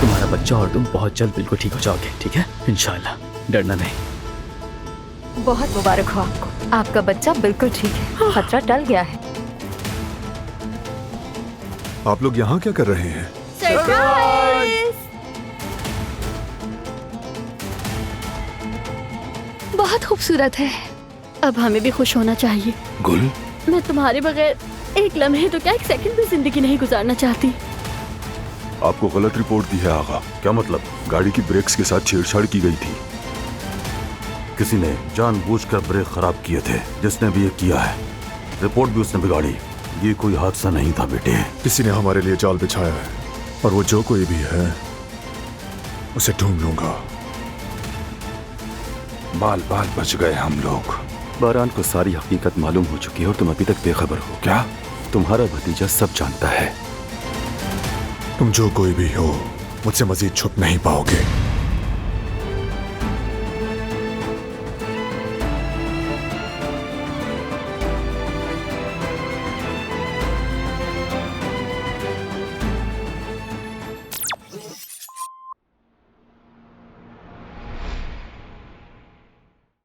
तुम्हारा बच्चा और तुम बहुत जल्द बिल्कुल ठीक हो जाओगे, ठीक है? इंशाल्लाह, डरना नहीं। बहुत मुबारक हो आपको, आपका बच्चा बिल्कुल ठीक है, खतरा टल गया है। आप लोग यहाँ क्या कर रहे हैं? सरप्राइज! बहुत खूबसूरत है। अब हमें भी खुश होना चाहिए। गुल, मैं तुम्हारे बगैर एक लम्हे तो क्या एक सेकंड भी जिंदगी नहीं गुजारना चाहती। आपको गलत रिपोर्ट दी है आगा। क्या मतलब? गाड़ी की ब्रेक्स के साथ छेड़छाड़ की गई थी। किसी ने जानबूझकर ब्रेक खराब किए थे। जिसने भी ये किया है, रिपोर्ट भी उसने बिगाड़ी। ये कोई हादसा नहीं था बेटे। किसी ने हमारे लिए जाल बिछाया है और वो जो कोई भी है उसे ढूंढ लूंगा। बाल बाल बच गए हम लोग। बारान को सारी हकीकत मालूम हो चुकी है और तुम अभी तक बेखबर हो। क्या? तुम्हारा भतीजा सब जानता है। तुम जो कोई भी हो, मुझसे मजीद छुप नहीं पाओगे।